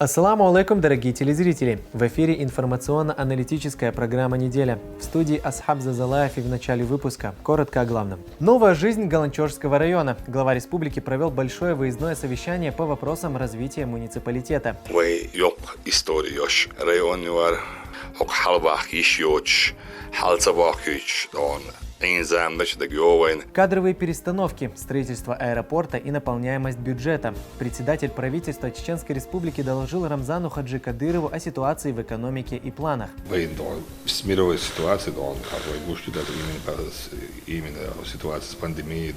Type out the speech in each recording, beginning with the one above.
Ассаламу алейкум, дорогие телезрители! В эфире информационно-аналитическая программа «Неделя». В студии Асхаб Зазалаев, и в начале выпуска коротко о главном. Новая жизнь Галанчожского района. Глава республики провел большое выездное совещание по вопросам развития муниципалитета. Кадровые перестановки, строительство аэропорта и наполняемость бюджета. Председатель правительства Чеченской Республики доложил Рамзану Хаджи Кадырову о ситуации в экономике и планах. Ситуация с пандемией,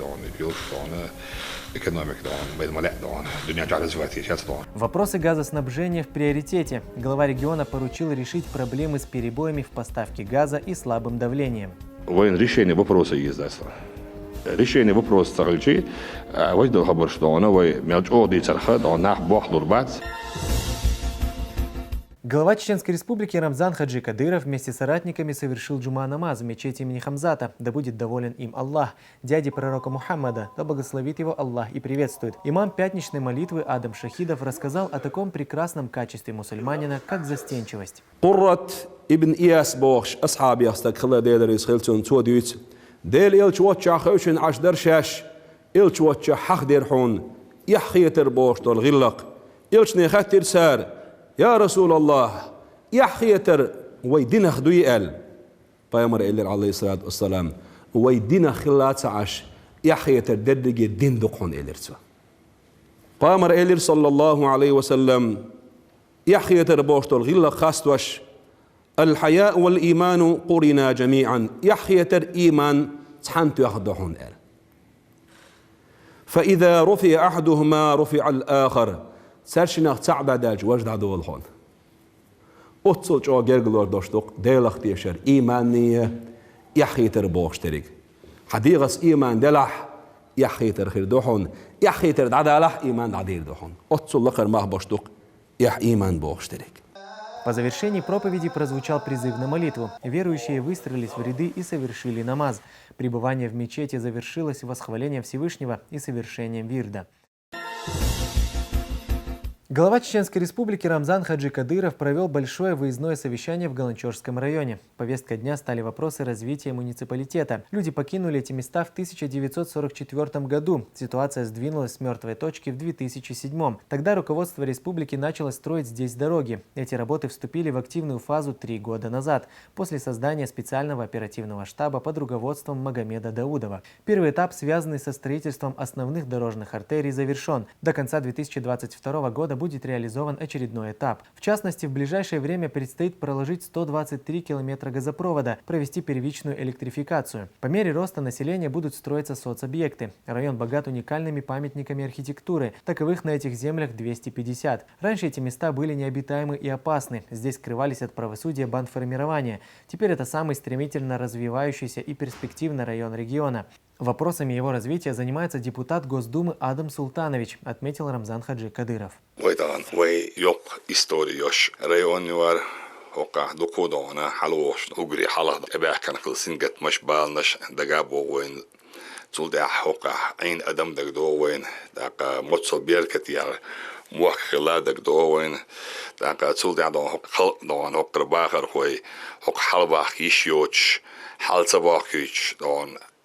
Вопросы газоснабжения в приоритете. Глава региона поручил решить проблемы с перебоями в поставке газа и слабым давлением. Решение вопроса есть. Решение вопроса царичи, возьмем хабар, что оно между царха, до нах бахдурбат. Глава Чеченской Республики Рамзан Хаджи Кадыров вместе с соратниками совершил джума-намаз в мечети имени Хамзата, да будет доволен им Аллах, дяди пророка Мухаммада, да благословит его Аллах и приветствует. Имам пятничной молитвы Адам Шахидов рассказал о таком прекрасном качестве мусульманина, как застенчивость. Ibn Iyas box ashabi yastak khalla deler iskhiltun twadit del il chwatcha khawshin ashdar shash il chwatcha haqdir hun yahkhiyter box tol ghillaq il shne khatir sar ya rasul allah yahkhiyter waydina khduy al paymar ilir alayhi salatu wassalam waydina khillat ash yahkhiyter dedge din duqon ilirsa paymar ilir sallallahu alayhi wasallam yahkhiyter box tol ghillaq khastwash الحياء والإيمان قرنا جميعا يحيتر إيمان تحنت يخدحون ال فإذا رفع أحدهما رفع الآخر سرشناخ تعبداج وجد عدو الخون أتصل جو جرجلور دوشتوق ديلخ تيشر إيمانية يحيتر بوشتريك حديغس إيمان دلح يحيتر خير دوحون يحيتر دعدالح إيمان دعدير دوحون أتصل لقر ماه بوشتوق يح إيمان بوشتريك. По завершении проповеди прозвучал призыв на молитву. Верующие выстроились в ряды и совершили намаз. Пребывание в мечети завершилось восхвалением Всевышнего и совершением вирда. Глава Чеченской Республики Рамзан Хаджи Кадыров провел большое выездное совещание в Галанчожском районе. Повесткой дня стали вопросы развития муниципалитета. Люди покинули эти места в 1944 году. Ситуация сдвинулась с мертвой точки в 2007. Тогда руководство республики начало строить здесь дороги. Эти работы вступили в активную фазу 3 года назад, после создания специального оперативного штаба под руководством Магомеда Даудова. Первый этап, связанный со строительством основных дорожных артерий, завершен. До конца 2022 года будет реализован очередной этап. В частности, в ближайшее время предстоит проложить 123 километра газопровода, провести первичную электрификацию. По мере роста населения будут строиться соцобъекты. Район богат уникальными памятниками архитектуры. Таковых на этих землях 250. Раньше эти места были необитаемы и опасны. Здесь скрывались от правосудия бандформирования. Теперь это самый стремительно развивающийся и перспективный район региона. Вопросами его развития занимается депутат Госдумы Адам Султанович, отметил Рамзан Хаджи Кадыров.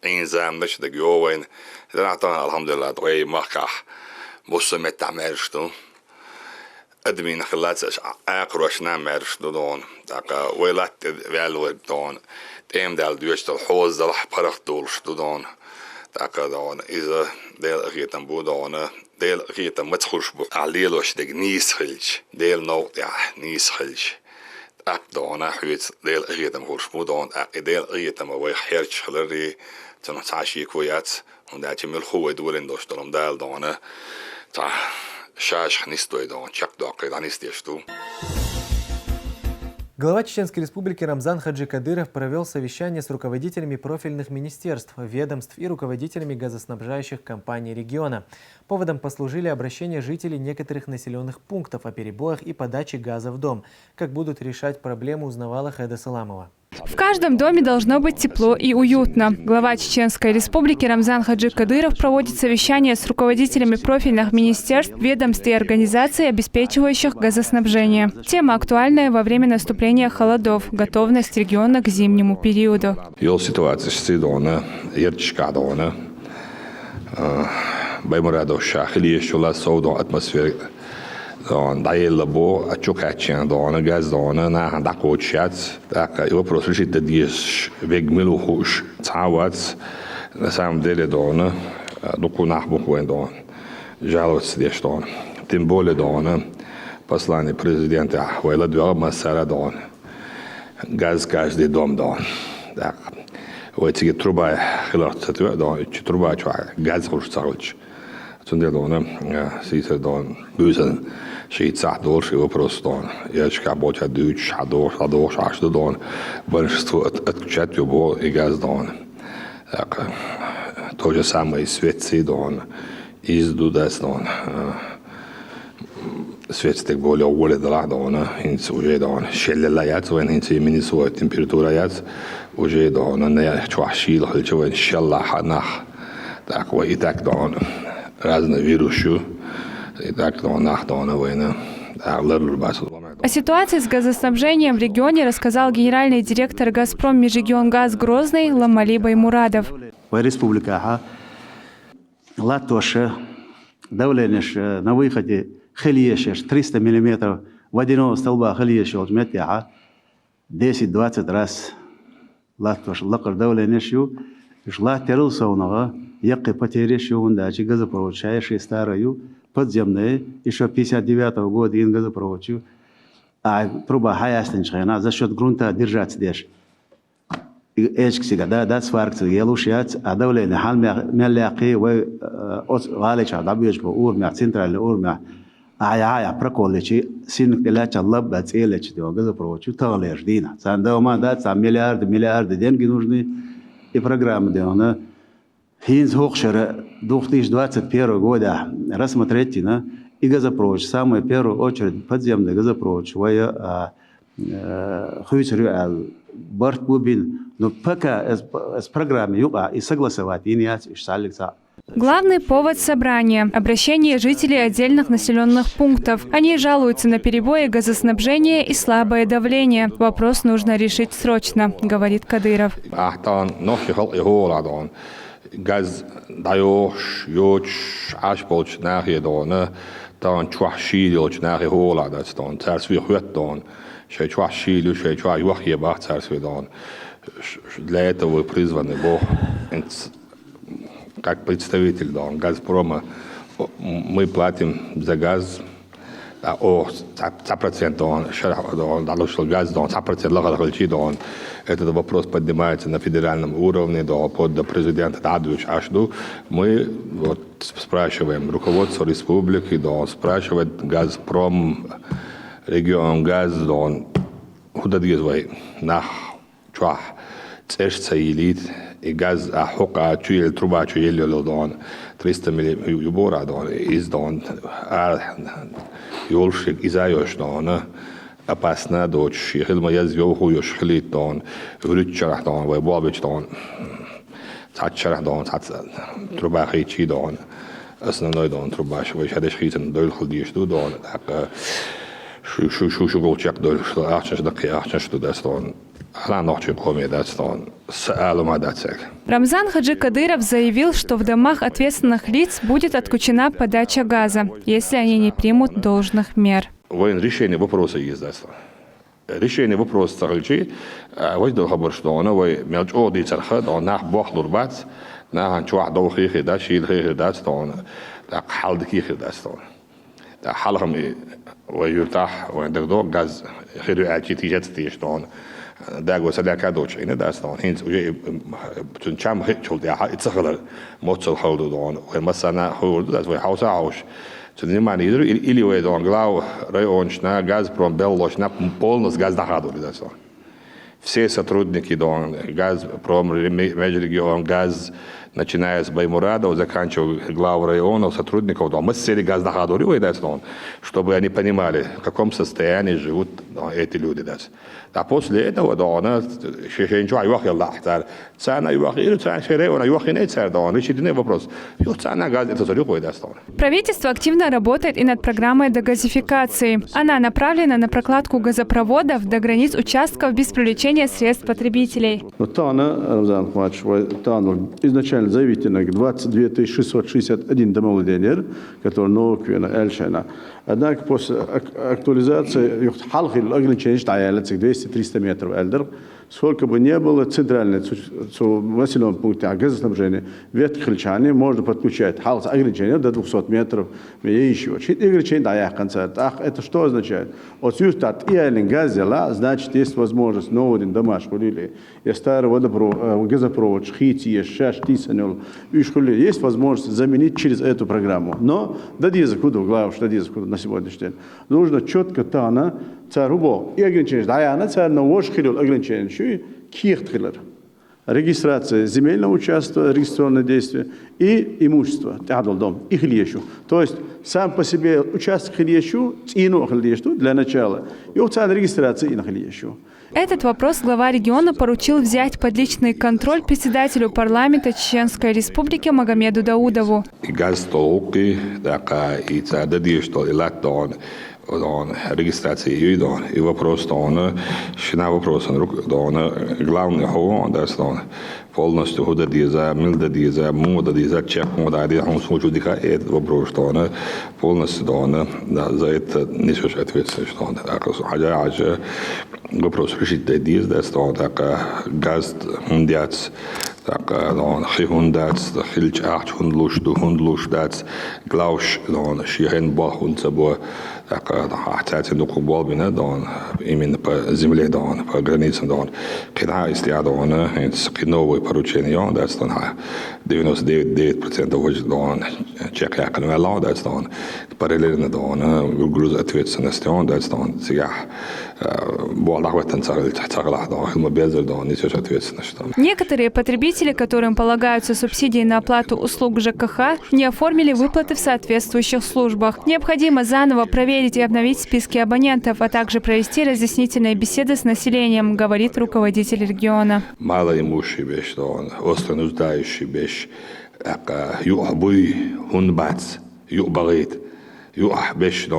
إنزام نش دقيوين لنعطانا الحمد لله دقي مخح بصمت تعمرشتو أدمين خلات أقرش نعمرشتو دون دقا ويلات فالو دون تيم دال دوشت الحوز دال حبرخ دولشتو دون دقا دون إذا ديل أغيتم بو دون ديل أغيتم متخوش بو عليلوش دق نيس خلج ديل نوت نيس خلج أب دون حويت ديل أغيتم خوش بو دون ديل أغيتم وي حيرش خلري تنعشي كويات ونداتي ملخو دولين دوش دولم دال دونه تا شاش خنيستوي دون чак доки данистешту. Глава Чеченской Республики Рамзан Хаджи Кадыров провел совещание с руководителями профильных министерств, ведомств и руководителями газоснабжающих компаний региона. Поводом послужили обращения жителей некоторых населенных пунктов о перебоях и подаче газа в дом. Как будут решать проблему, узнавала Хеда Саламова. В каждом доме должно быть тепло и уютно. Глава Чеченской Республики Рамзан Хаджи Кадыров проводит совещание с руководителями профильных министерств, ведомств и организаций, обеспечивающих газоснабжение. Тема актуальная во время наступления холодов, готовность региона к зимнему периоду. Daella bo a ciocaccia dona gaz dona na da coachat da eu processo de dias weg miluhus tawats na sam dele dona do kunah bo don жалость de don тем более dona послание президента Ахвела два масара don gaz каждый дом don да вот эти труба хилат don труба gaz хуш царч Цунде дона сисе дон бюзен шит сахдор ши вопрос дон я шкабоча дуч хадор шашто дон большинство отключать его и газ дон так то же самое светцы дон из дудас дон светстек более более дала дона инс уже дон шелла яц вен инс минусовая температура яц уже дон на чвашил хлчо иншалла ханах так вот и так дон разные вирусы, и так на война. О ситуации с газоснабжением в регионе рассказал генеральный директор «Газпром Межрегионгаз» Грозный Ламали Баймурадов. Республика Латоша, давление на выходе хелиешеш 300 мм водяного столба хелиешеш метя 10-20 раз Латош лакар давление шла терусовного Яки потерящие ундачи газопровод шаеши старую подземные еще 59-го года ин газопроводчу а труба хаястенчена за счет грунта держать здесь эшксига да сваркс елушиат а давление хал мяляки вы غالش عضبيش بور مع центральный урмя ая проколечи синк делач аллаб бацелеч до газопроводчу талеш дина сандома да 100 миллиарды деньги нужны и программы да Хинз Хохшера 2021 года рассмотреть и газопровод, в самую первую очередь подземный газопровод, швая хуйцерю борт бубин, но пока с программой юга и согласовать и не отсалится. Главный повод собрания – обращение жителей отдельных населенных пунктов. Они жалуются на перебои газоснабжения и слабое давление. Вопрос нужно решить срочно, говорит Кадыров. Gaz dajosh joch ashbolch nachhe dona dan twashil nachhe hola dat dan ters wir hört dan she twashil she twa yoch je bach ters wir dan для этого призваны бог как представитель Газпрома мы платим за газ о 100% он дал газ 100% лагал этот вопрос поднимается на федеральном уровне под президента Адвич Ашду. Мы вот спрашиваем руководство республики, спрашивает Газпром, регион газ, куда двигать nach чуах цешца элит и газ ахока чуел труба чуел лодон 300 миллиметров юбора из юлшик изайош опасно дочь ехал моя звёху ёш хлит вруччарах вай бабич цачарах труба хичи основной труба швай шадеш хитен дол худиш так шу голчак дол что ахчаш дакия ахчаш что дастон Рамзан Хаджи Кадыров заявил, что в домах ответственных лиц будет отключена подача газа, если они не примут должных мер. Решение вопроса есть. Решение вопроса царичи, возьмем хабар, что оно между оди цархад, он нах бах лурбац, нах чуах доухи да, шил да, стон, так халдки да, стон. Так халхам ويرتاح ويندغدو غاز خيرو اجي تيجت تيشتون داغو سلاكا دوتش ان داستون هينز وجي تنشام هيتشول دي اتسخل موتسل هولدو دون ومسانا هولدو داز وي هاوسا هاوش تنيما نيدر или وي دون глав районшна Газпром Беллошна полностью газ дахадули дастон все сотрудники дон Газпром Межрегион Газ начиная с Баймурадова, заканчивая главой районов, сотрудников, мы сели газдахадури, чтобы они понимали, в каком состоянии живут эти люди. А после этого, вопрос. Правительство активно работает и над программой дегазификации. Она направлена на прокладку газопроводов до границ участков без привлечения средств потребителей. Изначально заявлено 22 661 домовладения, которые новые Эльшина. Однако после актуализации ограничений 200-300 метров эльдер, сколько бы ни было центральной населенном пункте газоснабжения, ветки Хельчане можно подключать ограничения до 200 метров и еще. Ограничение до концерт. Это что означает? От юстат и газ дела, значит, есть возможность нового домашнего или старый газопровод, шхити, шаш, тисанел, есть возможность заменить через эту программу. Но дадите закуду, главное, что дадите закуду на сегодняшний день. Нужно четко тана царубо и ограничение. Да, она царь на ваш хилил ограничение, что и кихтхилер. Регистрация земельного участка, регистрационное действие и имущество, дом, и хильещу. То есть сам по себе участок хильещу, и хильещу для начала, и официальная регистрация и на хильещу. Этот вопрос глава региона поручил взять под личный контроль председателю парламента Чеченской Республики Магомеду Даудову. Регистрация и вопрос главный полностью худодиза, милдодиза, мудодиза, чек мудади, он случай этот вопрос, что она полностью за это несешь ответственность, что он вопрос решить дадиз, да, что он газ хундяц, хихундяц, хильчах хундлуш дац, глауш, шихен бал хунцабо, хотя ну кубалбина, именно по земле, по границам, когда истиадона, новые поручения, да, 99% чек яконвелла, да, параллельно груз ответственности, да, сега Некоторые потребители, которым полагаются субсидии на оплату услуг ЖКХ, не оформили выплаты в соответствующих службах. Необходимо заново проверить и обновить списки абонентов, а также провести разъяснительные беседы с населением, говорит руководитель региона. Малоимущий вещь, остро нуждающий вещь, юбой хунбац, юбарит, юбеш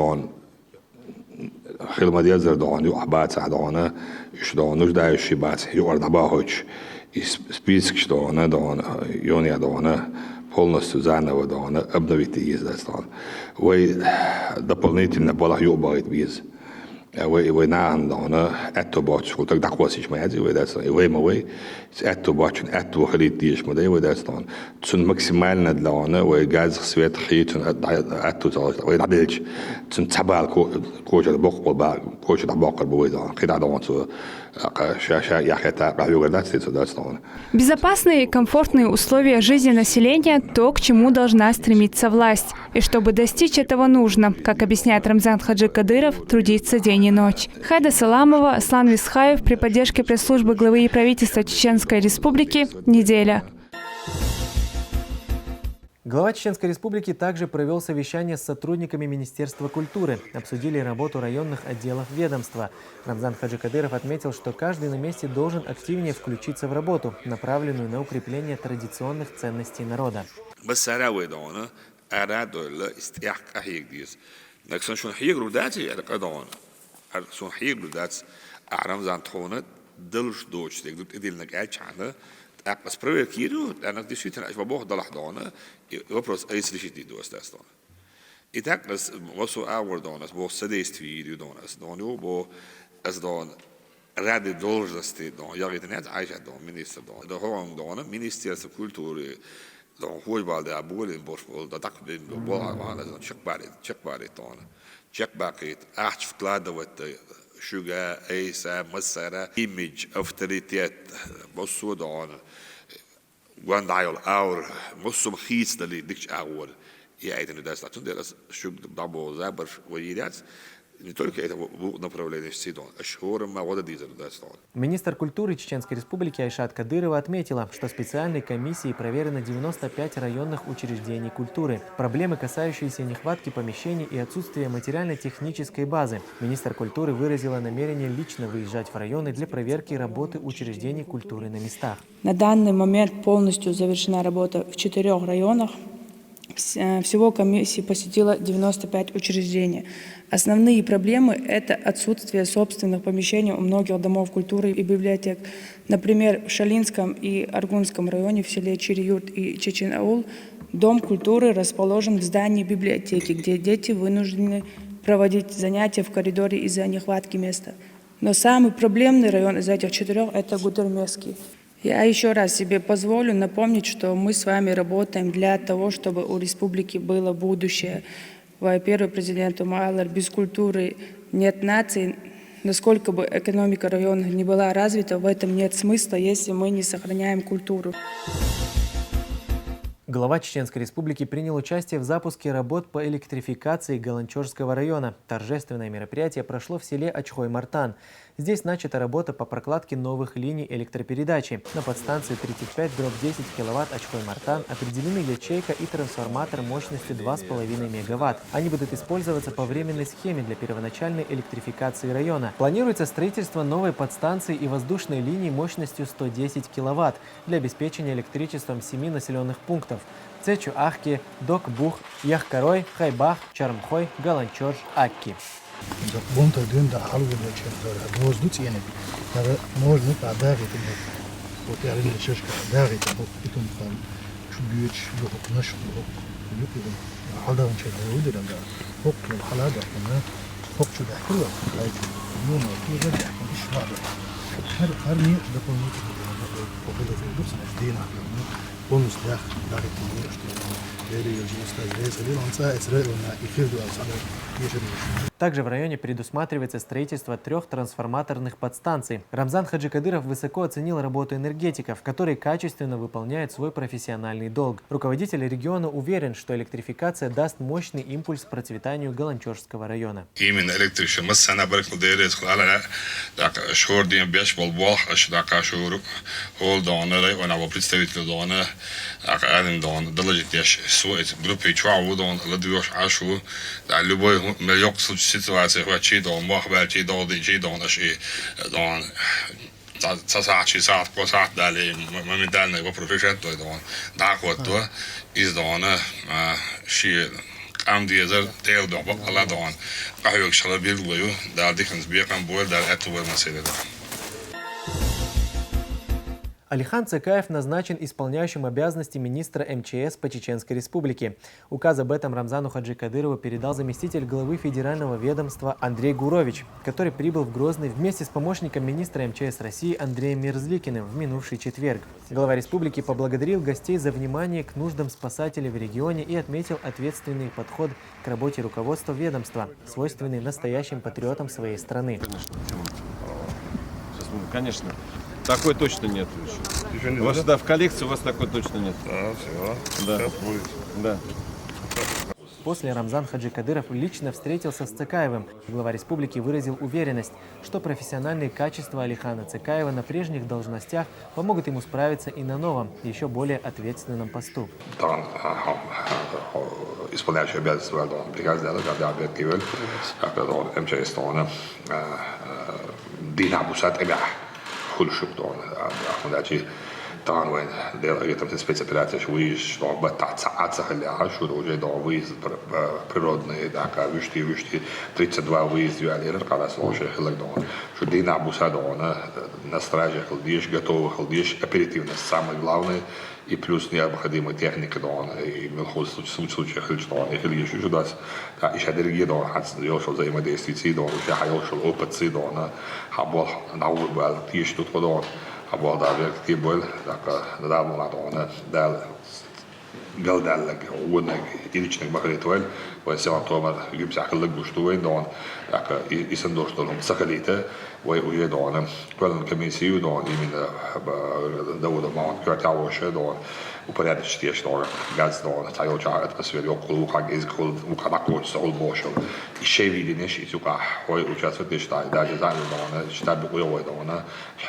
Хилмадезер дон, юбац адона, что нуждающий бац, юардабахоч, и список, что она дона, юния дона, полностью заново дона, обновить ездец дон. Вы дополнительно была юбарит виз. Вы на дона, это бач, вот так хватит моязи, вы дать, вы мой, это бач, это выходит тишь, мы дай вы дать дон. Цун максимально для она, вы газ свет хит, это залежит, вы надельч, цун цабал, кожа бокол ба, кожа бокол бой дон, когда дон цу, ша я это правильно дать, это дать дон. Безопасные и комфортные условия жизни населения – то, к чему должна стремиться власть. И чтобы достичь этого нужно, как объясняет Рамзан Хаджи Кадыров, трудиться день и ночь. Хайда Саламова, Аслан Висхаев при поддержке пресс-службы главы и правительства Чеченской Республики «Неделя». Глава Чеченской Республики также провел совещание с сотрудниками Министерства культуры. Обсудили работу районных отделов ведомства. Рамзан Хаджи Кадыров отметил, что каждый на месте должен активнее включиться в работу, направленную на укрепление традиционных ценностей народа. Справа киру, она действительно, если Бог дал дона, вопрос, а если решить до остального. Итак, нас вот аур дона, Бог содействие дона, дона, Бог as дон ради должности дона, я говорю, нет, айша дона, министр дона, дохован дона, министерство культуры, дона, хойбал да болен, борфол, да так бол, она чекбарит дона, чекбарит, аж вкладывать шуга, эйса, массара, имидж, авторитет, боссу дона. Guandayol aur mussum khiitsdali dikch aur ja eten das dat und das schug dabo zaber wo jedats не только это направление СИДОН, а шоры Мавода Дизель. Министр культуры Чеченской Республики Айшат Кадырова отметила, что специальной комиссией проверено 95 районных учреждений культуры. Проблемы, касающиеся нехватки помещений и отсутствия материально-технической базы. Министр культуры выразила намерение лично выезжать в районы для проверки работы учреждений культуры на местах. На данный момент полностью завершена работа в 4 районах. Всего комиссия посетила 95 учреждений. Основные проблемы – это отсутствие собственных помещений у многих домов культуры и библиотек. Например, в Шалинском и Аргунском районе в селе Чириюрт и Чечен-Аул дом культуры расположен в здании библиотеки, где дети вынуждены проводить занятия в коридоре из-за нехватки места. Но самый проблемный район из этих 4 – это Гудермесский. Я еще раз себе позволю напомнить, что мы с вами работаем для того, чтобы у республики было будущее. Во-первых, президент Умайлар, без культуры нет нации. Насколько бы экономика района не была развита, в этом нет смысла, если мы не сохраняем культуру. Глава Чеченской Республики принял участие в запуске работ по электрификации Галанчорского района. Торжественное мероприятие прошло в селе Ачхой-Мартан. Здесь начата работа по прокладке новых линий электропередачи. На подстанции 35/10 кВт Ачхой-Мартан определены ячейка и трансформатор мощностью 2,5 МВт. Они будут использоваться по временной схеме для первоначальной электрификации района. Планируется строительство новой подстанции и воздушной линии мощностью 110 кВт для обеспечения электричеством 7 населенных пунктов: Цечу, Ахки, Док-Бух, Яхкарой, Хайбах, Чармхой, Галанчор, Акки. بونتا دون دا حلو دا چندار موز دوت یعنی در موز نت عداغی تیم و تعلیم الشش كعداغی تیم بتون خال شو بيوتش لوك نش لوك لوك حدا من شيء ودي لنا فوق الحلقة كنا فوق شو ده حلوة لايك يوم في غير ده مش واضح هر مية ده كله وكده في دوس نفدينا بونس داخل داخل تيجي Также в районе предусматривается строительство 3 трансформаторных подстанций. Рамзан Хаджикадыров высоко оценил работу энергетиков, которые качественно выполняют свой профессиональный долг. Руководитель региона уверен, что электрификация даст мощный импульс процветанию Галанчорского района. Именно электричество сана баркудерет хлала так шордин беш болбол ашдака шуру хол донere она во представитель дона академ дон доложитеш сует группе чуау дон ладвош ашу да любой мелок ситуация вачи дон махбачи дон дичи дон аши дон цасачи сат посат дали моментально его профессионал дон да вот то из дона ши Amdiezer deel door alle doen. Kan je ook zelf beelden, daar dichtens bij kan boeren, daar het wel maar zitten. Алихан Цекаев назначен исполняющим обязанности министра МЧС по Чеченской Республике. Указ об этом Рамзану Хаджикадырову передал заместитель главы федерального ведомства Андрей Гурович, который прибыл в Грозный вместе с помощником министра МЧС России Андреем Мерзликиным в минувший четверг. Глава республики поблагодарил гостей за внимание к нуждам спасателей в регионе и отметил ответственный подход к работе руководства ведомства, свойственный настоящим патриотам своей страны. Конечно. Такой точно нет еще. У вас сюда в коллекции у вас такой точно нет. Да, все. Да. Сейчас будет. Да. После Рамзан Хаджикадыров лично встретился с Цекаевым. Глава республики выразил уверенность, что профессиональные качества Алихана Цекаева на прежних должностях помогут ему справиться и на новом, еще более ответственном посту. Исполняющий обязанности бригадира Габриэль Кивель, который МЧС Тона, Дина Бусат Эга, Хульшук Тона, Ахмадачи. طبعا وين دير там спецоперация шуиш что батаца ацахля шуру уже до выезд природный дака вышти 32 выезды алер когда слушай хлагдон что дина бусадона на страже хлдиш готовы хлдиш оперативно самое главное и плюс необходимая техника дон и мелхоз в случае хлдон и хлдиш что даст да еще дорогие дон ёшел взаимодействие дон уже ёшел опыт дон хабол наур бал тиш тут дон Abban daar kii bol, daar moet laten daar geldelik, oorlijk, irichnek bagalitwel, waar ze aan toe maar gibs eigenlijk besturen dan, is een doorstoel om zakelite, ويدون كل كميسي يدون يمين دولة ما كرتاو شدون وبريد شتيش دون غاز دون تايو جاء اتمسفير يقول وقاق إزكول وقاق نقول سؤال بوشو الشيء في دينش يتوقع هو وجات فتش تاي داج زعل دون شتاب بقوي دون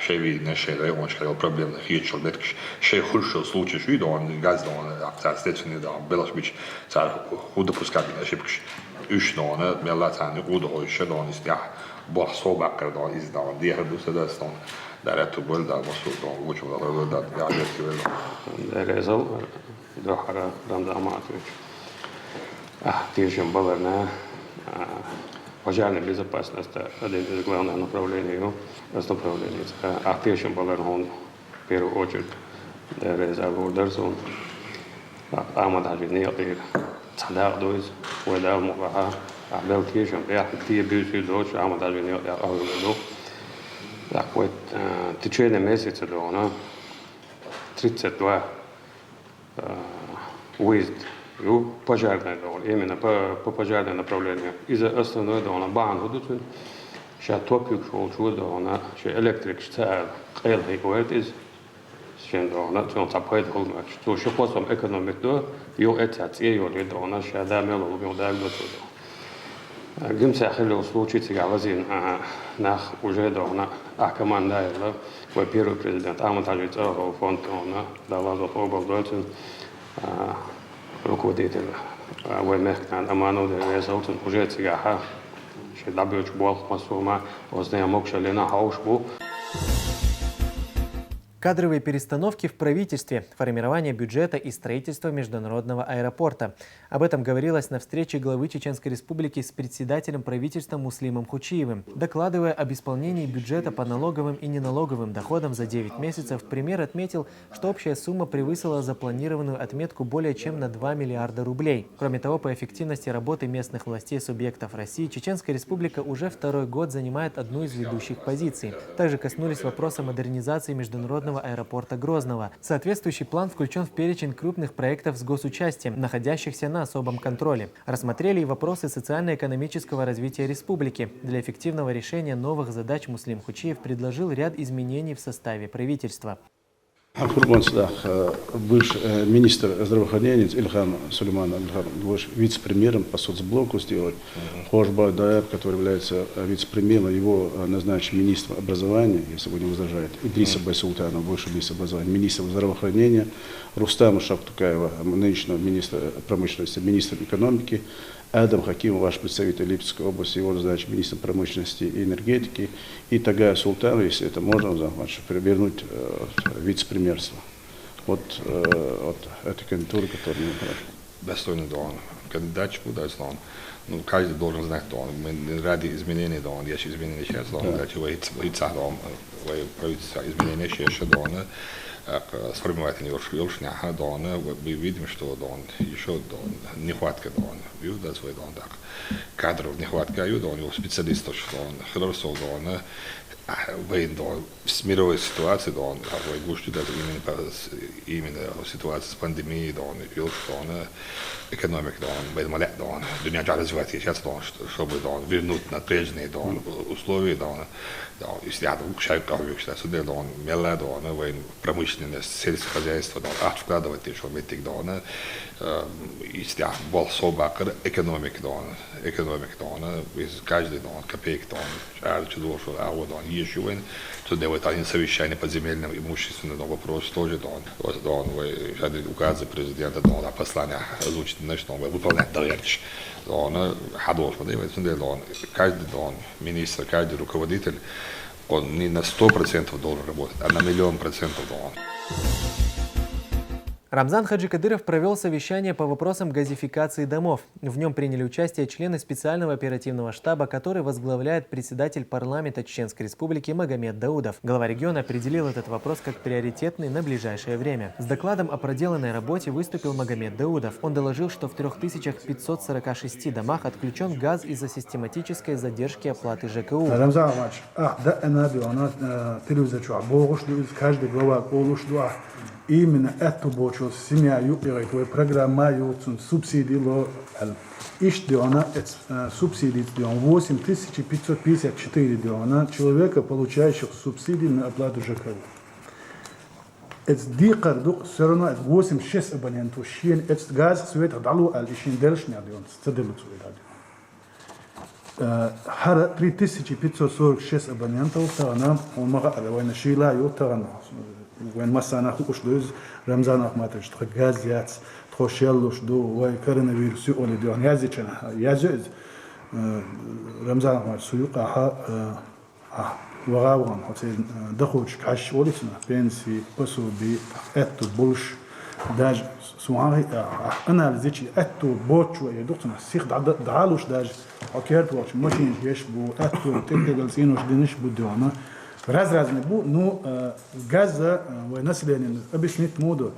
شيء في دينش ده وش كده problem هي شو بدك شيء خلش случай شو دون غاز دون أكثر ستيشن دون بلاش بيش صار هو دبوس كابين أشيبكش إيش دون ملا ثاني قوده هو إيش دون استياح بوح صوب أكثر دون إز دون دي هدو سداس دون دارت بول دار مسؤول دون وش ولا بول دار يعني كذا резал до хара Рамзан Ахматович. Тишин Баларна, пожарная безопасность, один из главных направлений, Тишин Баларна, он в первую очередь резал Урдарсон, Ахмад Хаджинир, Цадак Дуиз, Уэдал Мухаха, Абел Тишин, Тия Бюси Дочь, Ахмад Хаджинир, Ахмад. Так вот, в течение месяца до 32 выезд пожарной дороги, именно по пожарной направлению. Из основной дороги бан ходят, сейчас топик шел чудо, она сейчас электрик шцар, элхи говорит из чем дороги, что он запает холмач. То что потом экономит до, его это цею ли дороги, сейчас дамело убил даг до туда. Гимся хило случится гавазин, нах уже дороги, команда это. Первый президент Ахмад Хаджич фонд дала за обладатель руководитель Ваймехкан Аману Резалтен уже цегаха, что добьёт больше масума, озная мокшалена хаушбу. Кадровые перестановки в правительстве, формирование бюджета и строительство международного аэропорта. Об этом говорилось на встрече главы Чеченской Республики с председателем правительства Муслимом Хучиевым. Докладывая об исполнении бюджета по налоговым и неналоговым доходам за 9 месяцев, премьер отметил, что общая сумма превысила запланированную отметку более чем на 2 миллиарда рублей. Кроме того, по эффективности работы местных властей субъектов России, Чеченская Республика уже второй год занимает одну из ведущих позиций. Также коснулись вопроса модернизации международного аэропорта Грозного. Соответствующий план включен в перечень крупных проектов с госучастием, находящихся на особом контроле. Рассмотрели и вопросы социально-экономического развития республики. Для эффективного решения новых задач Муслим Хучиев предложил ряд изменений в составе правительства. Бывший министр здравоохранения Ильхам Сулейман, вице-премьером по соцблоку сделать. Хошба Даяб, который является вице-премьером, его назначен министром образования, если вы не возражаете. Идриса Байсултанов, бывший министр образования, министр здравоохранения. Рустама Шахтукаева, нынешнего министра промышленности, министр экономики. Адам Хакимов, ваш представитель Липецкой области, его назначен министром промышленности и энергетики. И Тагая Султанов, если это можно, вернуть вице-премьерство. Вот эта кандидатура, которую мы прошли. Достойный дон. Кандидатчику дать дон. Ну, каждый должен знать дон. Мы ради изменений дон. Есть изменения сейчас дон. Дать его лица дон. Правительство изменения сейчас дон. Сформировать нехватка дона, мы видим, что дон еще дон нехватка дон, да свой дон так кадров нехватка дон, его специалистов что он хорошо дон, в мировой ситуации дон, а в даже именно ситуация с пандемией дон, экономика дон, дон, дуня развивается сейчас дон, чтобы дон вернуть на прежние дон условия дон. Да, если я думаю, что сюда дон, мела дон, промышленность, сельское хозяйство дон, вкладывать еще метик дон, если я был собак, экономика дон, из каждой дон, копейки дон, чудо, что дон, еще вен, то делает один совещание по земельным имущественным вопрос тоже дон, указы президента дон, послание озвучить, значит, он выполнять дальше. Дон, хадош, дон, каждый дон, министр, каждый руководитель, он не на 100% должен работать, а на 100% дон. Рамзан Хаджикадыров провел совещание по вопросам газификации домов. В нем приняли участие члены специального оперативного штаба, который возглавляет председатель парламента Чеченской Республики Магомед Даудов. Глава региона определил этот вопрос как приоритетный на ближайшее время. С докладом о проделанной работе выступил Магомед Даудов. Он доложил, что в 3546 домах отключен газ из-за систематической задержки оплаты ЖКУ. именно эту бочу семья юпирает, вы программа юцун субсидии ло иш диона субсидий дион 8554 диона человека, получающих субсидии на оплату ЖКХ. Это дикардук все равно 86 абонентов шин это газ свет дало алишин дельшня дион стаделут свет. Хара 3546 абонентов тана умага алвайна шила ю тана وين مسانا خوش دوز رمضان أحمدش تغازيات تخشيلوش دو وای کرونا اول دیوان یازی چنه یازی رمضان أحمد سوق وغاوان حتى دخوش كاش ولسنا بنسي بسو بي اتو بولش داج سواعي أنا لزيتي اتو بوتش ويا دكتور سيخ دعالوش داج أكيد واتش ماشين يش بو اتو تدقلسينوش دينش بو ديوانا راز نبو نو غازا ونسلين أبيش نيت مودو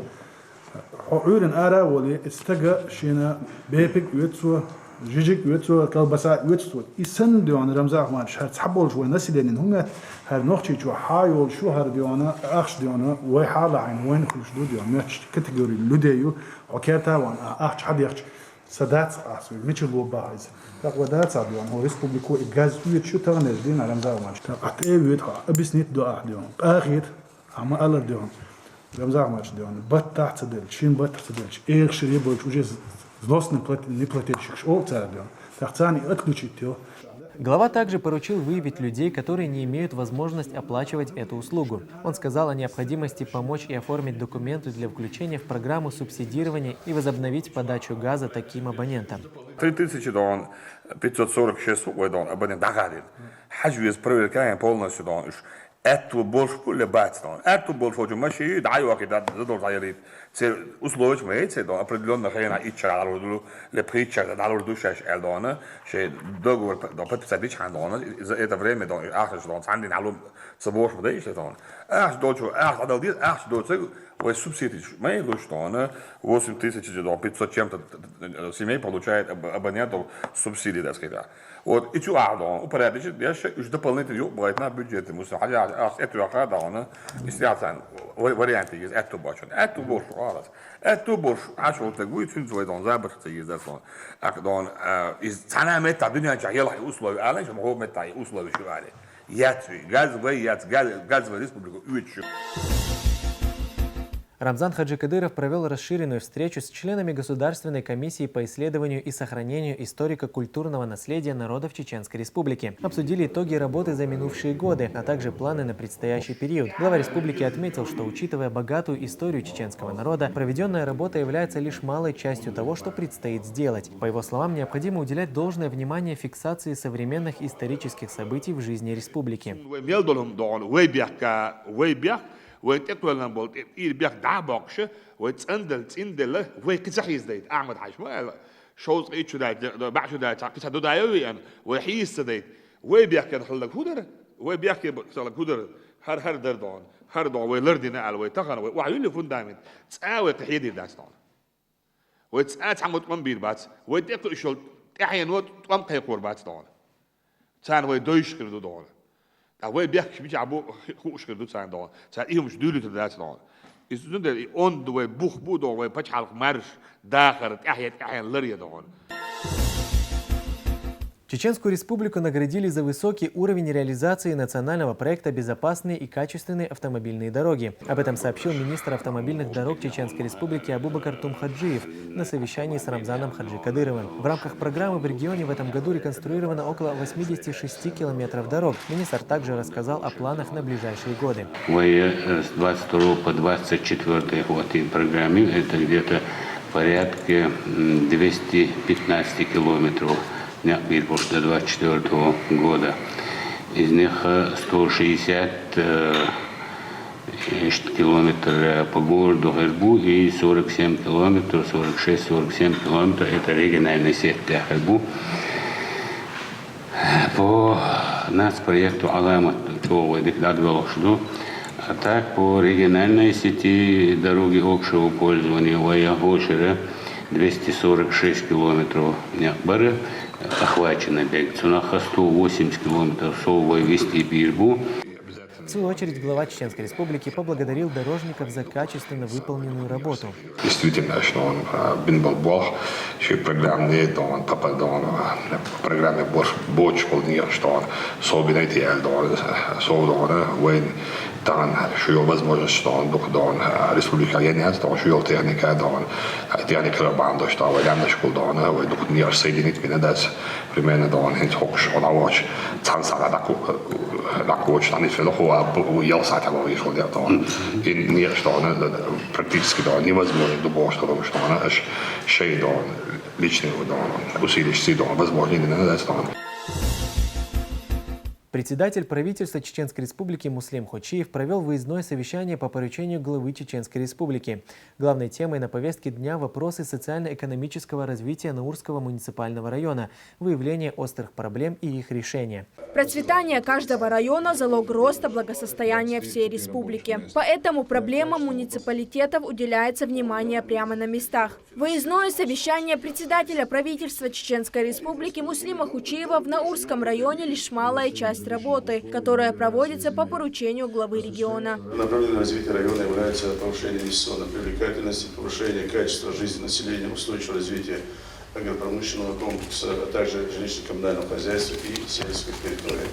عورن أرا ولي استجا شينا بيبك يتسو جيجك يتسو كالبسا يتسو إسن ديوان رمزا أحمد شهر تحبول شوي نسلين هم هر نختي شو حايول شو هر ديوانا أخش ديوانا ويحالا عين وين خلش دو ديوان ماتش كاتيجوري لوديو وكيرتا وان أخش حد يخش سادات أسوي ميتشل وبايز تقودات صابيون هو ريسبوبليكو إجاز ويت شو تغنى جدين على رمزا أحمد تقطع ويت أبيس نيت دو ديوان آخر أما ألر ديوان رمزا أحمد ديوان بطة تدل شين بطة تدل إير شري بول شو جز زلوس نبلاتيت شكش أو تار ديوان تختاني أكلوشيتيو. Глава также поручил выявить людей, которые не имеют возможность оплачивать эту услугу. Он сказал о необходимости помочь и оформить документы для включения в программу субсидирования и возобновить подачу газа таким абонентам. 3546 абонент дагадин. Хажвиз проверкаем полностью эту больше куле бацтон. Эту больше уже маши даю акида задол заярит. Це условия мы це до определенного хрена и чаралу леприча дало душаш элдона, что договор до подписать хандона за это время до ахш до цандин алу собор модей что. Ах дочу, ах адалдит, ах дочу, ой субсидии. Мы луштона 8500 чем-то семей получает абонентов субсидии, так сказать. Вот и чего адон, упорядочить, я еще дополнительно будет на бюджете, мусор, хотя это я хадана, естественно, варианты есть, это больше, это больше, а что так будет, что это он забраться есть, да, сон, а он из цена мета, дуня чаяла условия, а лишь могу мета условия шивали, газовый республику, уйти. Рамзан Хаджикадыров провел расширенную встречу с членами Государственной комиссии по исследованию и сохранению историко-культурного наследия народов Чеченской Республики. Обсудили итоги работы за минувшие годы, а также планы на предстоящий период. Глава республики отметил, что, учитывая богатую историю чеченского народа, проведенная работа является лишь малой частью того, что предстоит сделать. По его словам, необходимо уделять должное внимание фиксации современных исторических событий в жизни республики. ويتقولنا بولت إيه بيخ دعبقش ويتصندل ويكسحيز ديت أحمد حشمال شوز إيش دايت بعشو دايت كسر دو دايوي أنا ويحيس ديت ويبيخ كان خلك هودر ويبيخ كان خلك هودر هر دردون ويلردنا على ويتقن وعيون فون دايمن تساوي تحيدي داستون ويتساعد عمود قنبير بات ويتقل إيشول أحيان وقت قم قيقور بات دون تان ويدويش كردو دون أول بيحكي بيجي عبو خوش كردو تسان دون تسان إيه مش دولة تدات دون إذن ده أون دوي بوخ بودو وي بتش حلق مرش داخل أحيان لريا دون. Чеченскую республику наградили за высокий уровень реализации национального проекта «Безопасные и качественные автомобильные дороги». Об этом сообщил министр автомобильных дорог Чеченской республики Абубакар Тумхаджиев на совещании с Рамзаном Хаджикадыровым. В рамках программы в регионе в этом году реконструировано около 86 километров дорог. Министр также рассказал о планах на ближайшие годы. С 22 по 24 год и программе это где-то порядка 215 километров. После 2024 года. Из них 160 километров по городу Харьбу и 47 километров, 46-47 километров это региональная сеть для Харьбу. По нацпроекту Аламат, а так по региональной сети дороги общего пользования Вая-Гошера 246 километров бары охвачено бег. Цунаха 180 километров Совой вести Бирбу. В свою очередь глава Чеченской Республики поблагодарил дорожников за качественно выполненную работу. Действительно, что он был Бог, что программный, что он попал, программе больше полнее, что он особенно идеально, что его возможность, что он республика нет, что его техника рабанда, что военная школа, он не соединить меня дальше, примерно он не хочет, он очень цензура такой, что они все легко ел сатягов их делать, и не что он практически невозможно думал, что он шей личный усилий, возможно не надо. Председатель правительства Чеченской Республики Муслим Хочиев провел выездное совещание по поручению главы Чеченской Республики. Главной темой на повестке дня вопросы социально-экономического развития Наурского муниципального района, выявление острых проблем и их решения. Процветание каждого района – залог роста благосостояния всей республики. Поэтому проблемам муниципалитетов уделяется внимание прямо на местах. Выездное совещание председателя правительства Чеченской Республики Муслима Хочиева в Наурском районе лишь малая часть работы, которая проводится по поручению главы региона. Направлением развития района является повышение инвестиционной привлекательности, повышение качества жизни населения, устойчивое развитие агропромышленного комплекса, а также жилищно-коммунального хозяйства и сельской территории.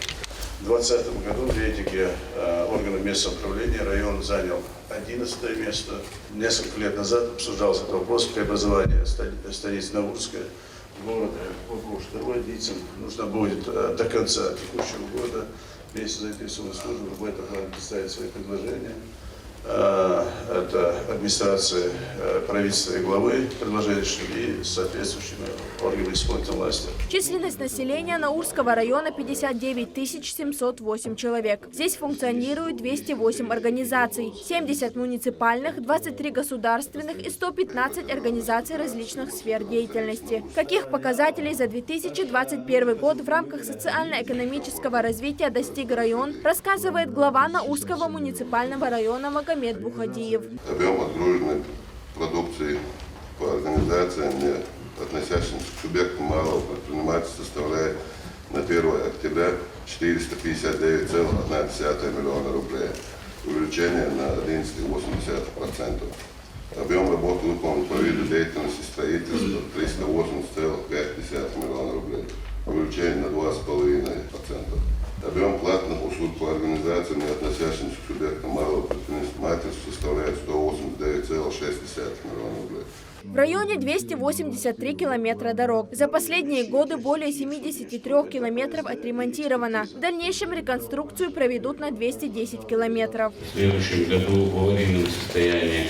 В 2020 году в рейтинге органов местного управления район занял 11 место. Несколько лет назад обсуждался этот вопрос преобразования станицы Наурская в город руководителям. Нужно будет до конца текущего года вместе с заинтересованной службой в этом плане представить свои предложения. Это администрация правительства и главы, предложения и соответствующими органами исполнительной власти. Численность населения Наурского района 59 708 человек. Здесь функционирует 208 организаций, 70 муниципальных, 23 государственных и 115 организаций различных сфер деятельности. Каких показателей за 2021 год в рамках социально-экономического развития достиг район, рассказывает глава Наурского муниципального района Магомед Бухадиев. Объем отгруженной продукции по организациям, не относящимся к субъектам малого предпринимательства, составляет на 1 октября 459,1 миллиона рублей, увеличение на 11,8%. Объем работы выполнен по виду деятельности строительства 380,5 миллиона рублей, увеличение на 2,5%. Объем платных услуг по организациям, не относящимся к субъектам малого предпринимательства, составляет 189,6 миллиона рублей. В районе 283 километра дорог. За последние годы более 73 километров отремонтировано. В дальнейшем реконструкцию проведут на 210 километров. В следующем году в аварийном состоянии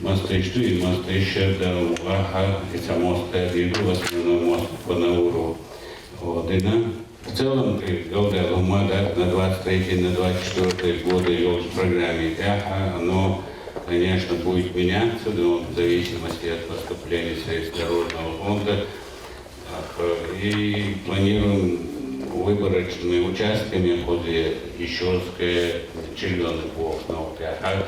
мосты и мосты еще до Уаха, и самосты в основном мост по Науру Одина. В целом, на 23 на 24 годы в программе ТЯХа, оно, конечно, будет меняться, но в зависимости от поступления средств дорожного фонда. И планируем выборочными участками возле Ищорская, Червленый Бог, ТЯХа,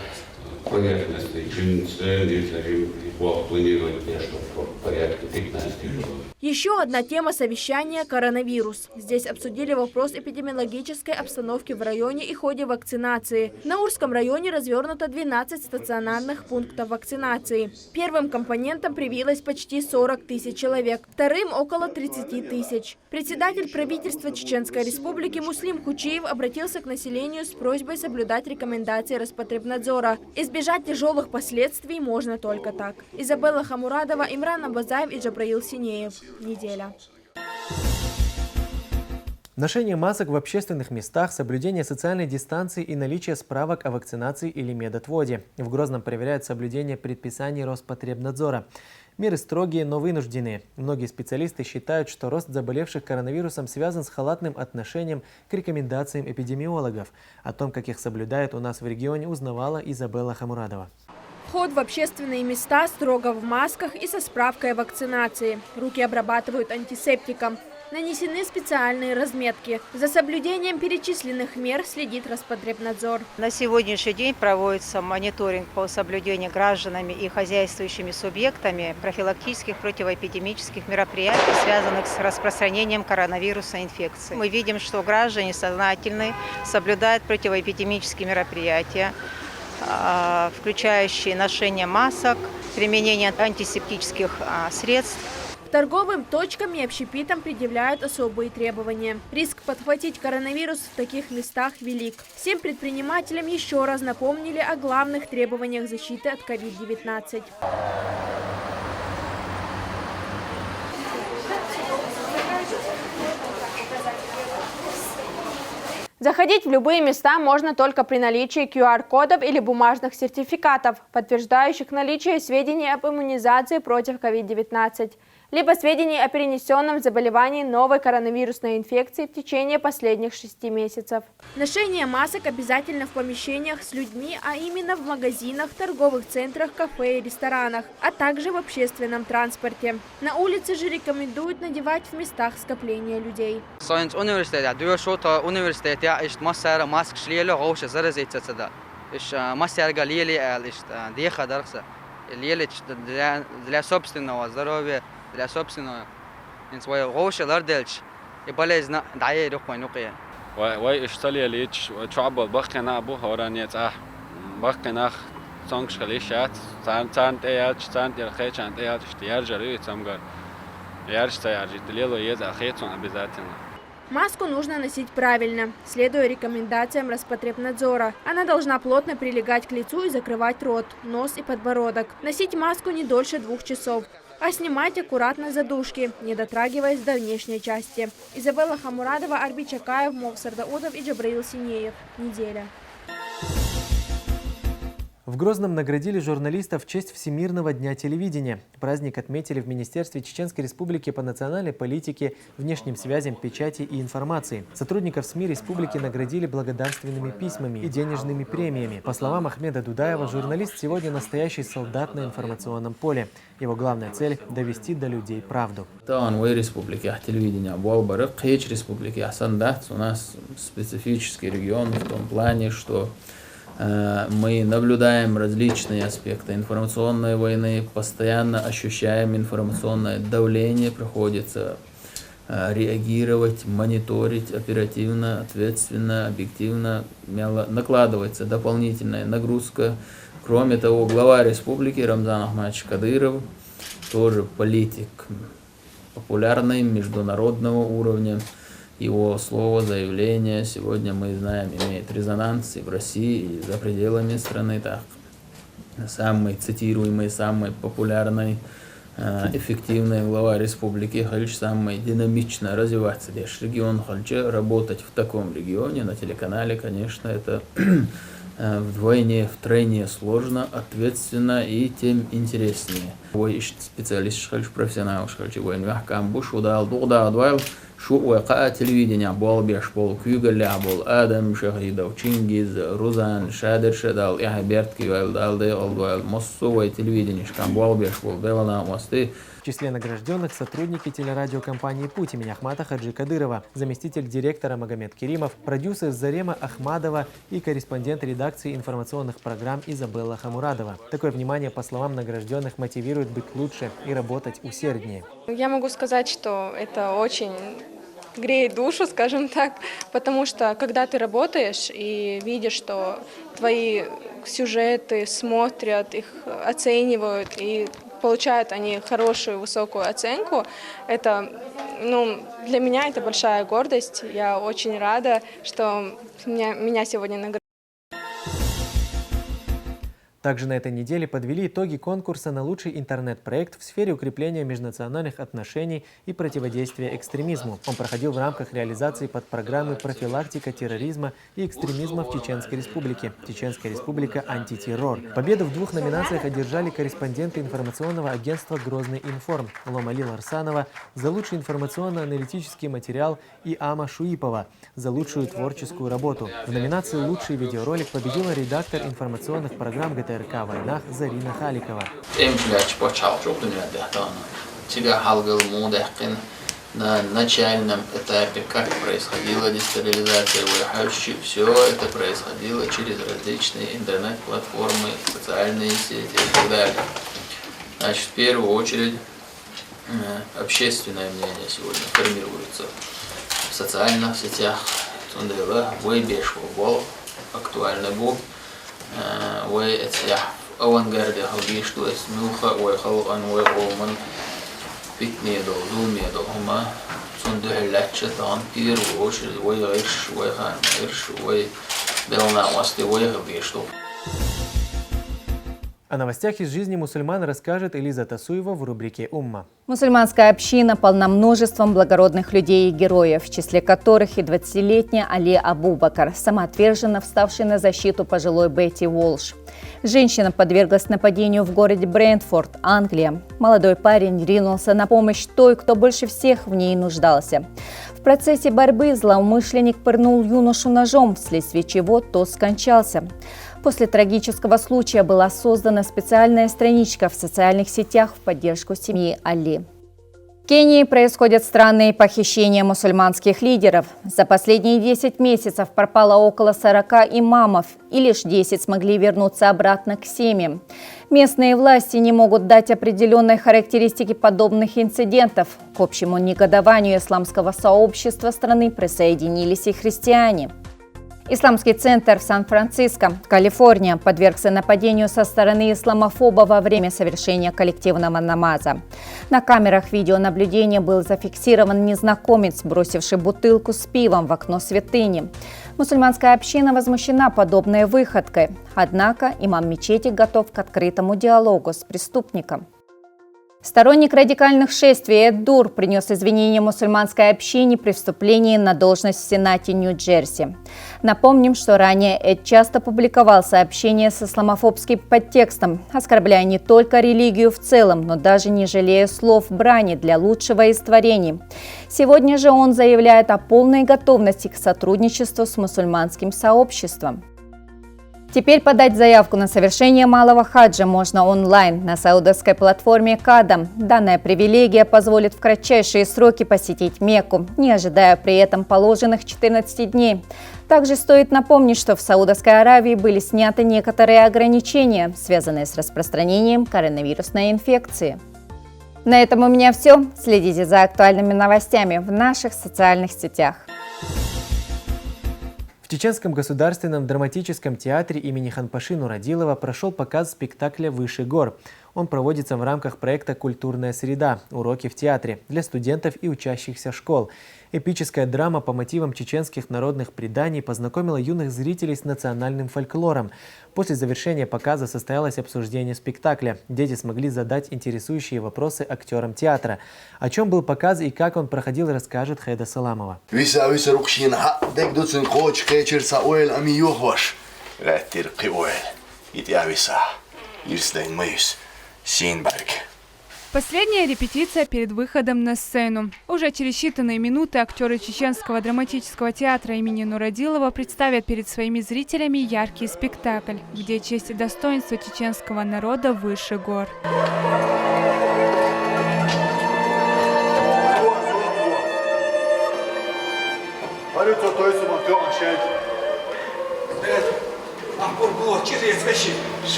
поверхностный Чинцы, Бог планирует что порядка 15 миллионов. Еще одна тема совещания – коронавирус. Здесь обсудили вопрос эпидемиологической обстановки в районе и ходе вакцинации. В Наурском районе развернуто 12 стационарных пунктов вакцинации. Первым компонентом привилось почти 40 тысяч человек, вторым – около 30 тысяч. Председатель правительства Чеченской Республики Муслим Хочиев обратился к населению с просьбой соблюдать рекомендации Роспотребнадзора. Избежать тяжелых последствий можно только так. Изабелла Хамурадова, Имран Абазаев и Джабраил Синеев. Неделя. Ношение масок в общественных местах, соблюдение социальной дистанции и наличие справок о вакцинации или медотводе. В Грозном проверяют соблюдение предписаний Роспотребнадзора. Меры строгие, но вынужденные. Многие специалисты считают, что рост заболевших коронавирусом связан с халатным отношением к рекомендациям эпидемиологов. О том, как их соблюдают у нас в регионе, узнавала Изабелла Хамурадова. Вход в общественные места строго в масках и со справкой о вакцинации. Руки обрабатывают антисептиком. Нанесены специальные разметки. За соблюдением перечисленных мер следит Роспотребнадзор. На сегодняшний день проводится мониторинг по соблюдению гражданами и хозяйствующими субъектами профилактических противоэпидемических мероприятий, связанных с распространением коронавирусной инфекции. Мы видим, что граждане сознательны, соблюдают противоэпидемические мероприятия, включающие ношение масок, применение антисептических средств. Торговым точкам и общепитам предъявляют особые требования. Риск подхватить коронавирус в таких местах велик. Всем предпринимателям еще раз напомнили о главных требованиях защиты от COVID-19. Заходить в любые места можно только при наличии QR-кодов или бумажных сертификатов, подтверждающих наличие сведений об иммунизации против COVID-19, либо сведений о перенесенном заболевании новой коронавирусной инфекции в течение последних 6 месяцев. Ношение масок обязательно в помещениях с людьми, а именно в магазинах, торговых центрах, кафе и ресторанах, а также в общественном транспорте. На улице же рекомендуют надевать в местах скопления людей. для собственного своего гоша дальше и полезно дае рухвайнуқия. وای اشتالی لیچ چوب باخنا ابو هورانیت باخنا سانگش خلیشات سانت ایات سانت الخيط سانت ایات اشتيار جري تامгар ярч таяжит лело ез алхейтсон обязательно. Маску нужно носить правильно, следуя рекомендациям Роспотребнадзора. Она должна плотно прилегать к лицу и закрывать рот, нос и подбородок. Носить маску не дольше 2 часов. А снимать аккуратно задушки, не дотрагиваясь до внешней части. Изабелла Хамурадова, Арби Чакаев, Мовсар Даудов и Джабраил Синеев. Неделя. В Грозном наградили журналистов в честь Всемирного дня телевидения. Праздник отметили в Министерстве Чеченской Республики по национальной политике, внешним связям, печати и информации. Сотрудников СМИ республики наградили благодарственными письмами и денежными премиями. По словам Ахмеда Дудаева, журналист сегодня настоящий солдат на информационном поле. Его главная цель – довести до людей правду. У нас специфический регион в том плане, что мы наблюдаем различные аспекты информационной войны, постоянно ощущаем информационное давление, приходится реагировать, мониторить оперативно, ответственно, объективно, накладывается дополнительная нагрузка. Кроме того, глава республики Рамзан Ахмадович Кадыров, тоже политик популярный, международного уровня. Его слово, заявление сегодня, мы знаем, имеет резонанс и в России, и за пределами страны. Так, самый цитируемый, самый популярный, эффективный глава республики, самый динамично развиваться здесь регион, работать в таком регионе на телеканале, конечно, это вдвойне, втройне сложно, ответственно и тем интереснее. Специалист, профессионал, شو وقع تلفزيون بول بيش بول كيوغل لعبول آدم شهيدا وشينجيز روزان شادر شدال إحبرت كيوال دالدي ألدوال مصو وتلفزيون كان بول بيش بول بيلنا مستي. В числе награжденных сотрудники телерадиокомпании «Путь» имени Ахмата Хаджи Кадырова, заместитель директора Магомед Керимов, продюсер Зарема Ахмадова и корреспондент редакции информационных программ Изабелла Хамурадова. Такое внимание, по словам награжденных, мотивирует быть лучше и работать усерднее. Я могу сказать, что это очень греет душу, скажем так, потому что когда ты работаешь и видишь, что твои сюжеты смотрят, их оценивают и получают они хорошую, высокую оценку, это, для меня это большая гордость. Я очень рада, что меня сегодня наградили. Также на этой неделе подвели итоги конкурса на лучший интернет-проект в сфере укрепления межнациональных отношений и противодействия экстремизму. Он проходил в рамках реализации подпрограммы «Профилактика терроризма и экстремизма в Чеченской Республике» «Чеченская Республика. Антитеррор». Победу в 2 номинациях одержали корреспонденты информационного агентства «Грозный информ» Ломали Ларсанова за лучший информационно-аналитический материал и Ама Шуипова за лучшую творческую работу. В номинации «Лучший видеоролик» победила редактор информационных программ ГТРК «В войнах» Зарина Халикова. на начальном этапе, как происходила дестерилизация выхавших, все это происходило через различные интернет-платформы, социальные сети и так далее. Значит, в первую очередь, общественное мнение сегодня формируется в социальных сетях. Актуально был. Авангарде что смелха уехал он оман фитне до думе до ума сундухляча там пир очередь уехаешь уехаешь уех белна масти уехал что. О новостях из жизни мусульман расскажет Элиза Тасуева в рубрике «Умма». Мусульманская община полна множеством благородных людей и героев, в числе которых и 20-летняя Али Абу-Бакр, самоотверженно вставший на защиту пожилой Бетти Уолш. Женщина подверглась нападению в городе Брентфорд, Англия. Молодой парень ринулся на помощь той, кто больше всех в ней нуждался. В процессе борьбы злоумышленник пырнул юношу ножом, вследствие чего тот скончался. После трагического случая была создана специальная страничка в социальных сетях в поддержку семьи Али. В Кении происходят странные похищения мусульманских лидеров. За последние 10 месяцев пропало около 40 имамов, и лишь 10 смогли вернуться обратно к семьям. Местные власти не могут дать определенной характеристики подобных инцидентов. К общему негодованию исламского сообщества страны присоединились и христиане. Исламский центр в Сан-Франциско, Калифорния, подвергся нападению со стороны исламофоба во время совершения коллективного намаза. На камерах видеонаблюдения был зафиксирован незнакомец, бросивший бутылку с пивом в окно святыни. Мусульманская община возмущена подобной выходкой, однако имам мечети готов к открытому диалогу с преступником. Сторонник радикальных шествий Эд Дур принес извинения мусульманской общине при вступлении на должность в Сенате Нью-Джерси. Напомним, что ранее Эд часто публиковал сообщения с исламофобским подтекстом, оскорбляя не только религию в целом, но даже не жалея слов брани для лучшего из творений. Сегодня же он заявляет о полной готовности к сотрудничеству с мусульманским сообществом. Теперь подать заявку на совершение малого хаджа можно онлайн на саудовской платформе Кадам. Данная привилегия позволит в кратчайшие сроки посетить Мекку, не ожидая при этом положенных 14 дней. Также стоит напомнить, что в Саудовской Аравии были сняты некоторые ограничения, связанные с распространением коронавирусной инфекции. На этом у меня все. Следите за актуальными новостями в наших социальных сетях. В Чеченском государственном драматическом театре имени Ханпаши Нурадилова прошел показ спектакля «Выше гор». Он проводится в рамках проекта «Культурная среда. Уроки в театре» для студентов и учащихся школ. Эпическая драма по мотивам чеченских народных преданий познакомила юных зрителей с национальным фольклором. После завершения показа состоялось обсуждение спектакля. Дети смогли задать интересующие вопросы актерам театра. О чем был показ и как он проходил, расскажет Хеда Саламова. Последняя репетиция перед выходом на сцену. Уже через считанные минуты актеры Чеченского драматического театра имени Нурадилова представят перед своими зрителями яркий спектакль, где честь и достоинство чеченского народа выше гор.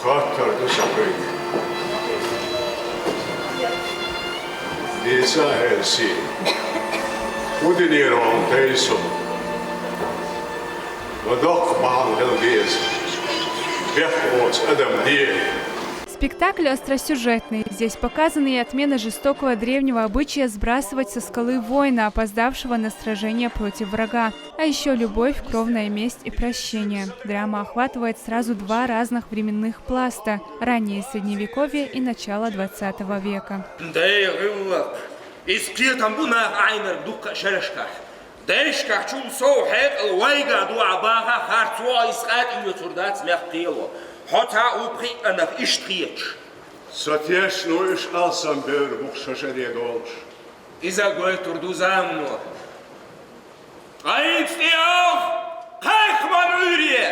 Hattardı şapayı. Nisa helsi. Udiniron teisum. Vadok mahal helgiz. Бехоц, Адам Ди. Спектакль остросюжетный. Здесь показаны и отмена жестокого древнего обычая сбрасывать со скалы воина, опоздавшего на сражение против врага. А еще любовь, кровная месть и прощение. Драма охватывает сразу два разных временных пласта – раннее Средневековье и начало 20 века. Сотеш нуиш алсам бер бухшашаре долш. Иза гой турду замно. Айц тиох! Хайхман урие!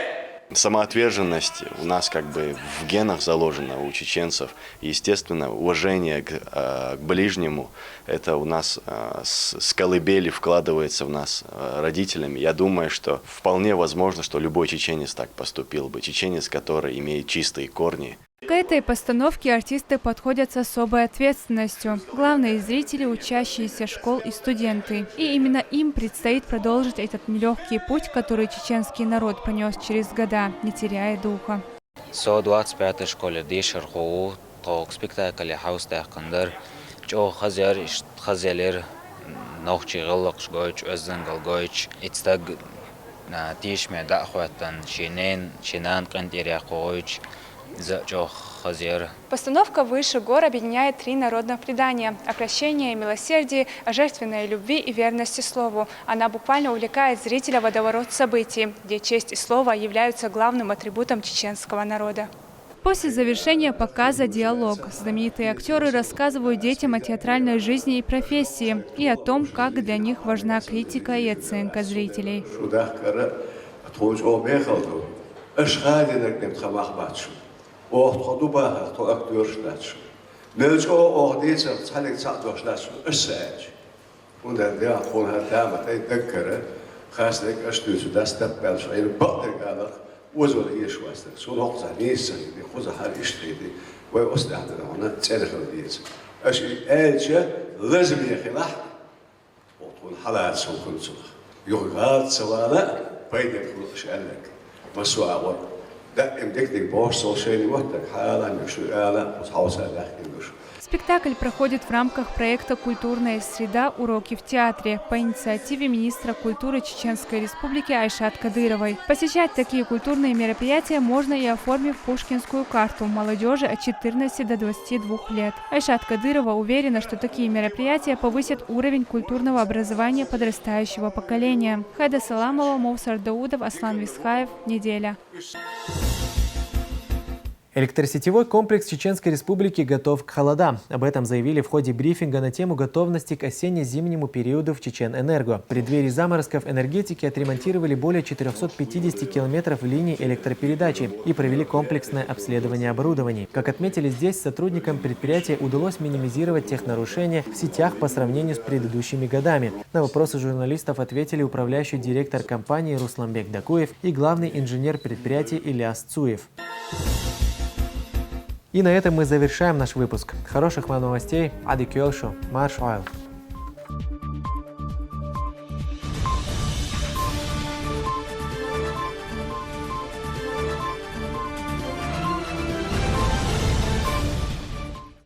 самоотверженность у нас как бы в генах заложена у чеченцев. Естественно, уважение к ближнему, это у нас с колыбели вкладывается в нас родителями. Я думаю, что вполне возможно, что любой чеченец так поступил бы. Чеченец, который имеет чистые корни. К этой постановке артисты подходят с особой ответственностью. Главные зрители – учащиеся школ и студенты. И именно им предстоит продолжить этот нелегкий путь, который чеченский народ пронес через года, не теряя духа. 125 школе дешер хоу, ток спектакль хаустах кандер, чо хазялер нохчи галлак шгойч, özden галгойч, ицтаг тишме дахватан шинан кантиря койч. Постановка «Выше гор» объединяет 3 народных предания – о прощении и милосердии, о жертвенной любви и верности слову. Она буквально увлекает зрителя в водоворот событий, где честь и слово являются главным атрибутом чеченского народа. После завершения показа диалог. Знаменитые актеры рассказывают детям о театральной жизни и профессии, и о том, как для них важна критика и оценка зрителей. وخطوبة تأكدوش ناتشو نلجو أغديت تحلق تعدوش ناتشو الساج وندير دي أقولها دامة تذكر خاصك أشتوسو داستة بالشعير بقدر قالك وزول إيش واسدك سو نقطة نيسا دي خوزة حال إشتريدي ويستعدنا هنا تسرخ ديت أشي آجة لازم يخلح وطول حالات سو كل سوخ يغاد سوالا بيدك خلقش قالك مسوا أغور دائم ديك باش صوشيني وقتك حالا مشو آلا وصحوصا داخل مشو. Спектакль проходит в рамках проекта «Культурная среда. Уроки в театре» по инициативе министра культуры Чеченской Республики Айшат Кадыровой. Посещать такие культурные мероприятия можно и оформив пушкинскую карту молодежи от 14 до 22 лет. Айшат Кадырова уверена, что такие мероприятия повысят уровень культурного образования подрастающего поколения. Хайда Саламова, Мовсар Даудов, Аслан Висхаев. Неделя. Электросетевой комплекс Чеченской Республики готов к холодам. Об этом заявили в ходе брифинга на тему готовности к осенне-зимнему периоду в Чеченэнерго. В преддверии заморозков энергетики отремонтировали более 450 километров линий электропередачи и провели комплексное обследование оборудований. Как отметили здесь, сотрудникам предприятия удалось минимизировать технарушения в сетях по сравнению с предыдущими годами. На вопросы журналистов ответили управляющий директор компании Русламбек Дакуев и главный инженер предприятия Ильяс Цуев. И на этом мы завершаем наш выпуск. Хороших вам новостей. Ади Кёлшу. Марш Ойл.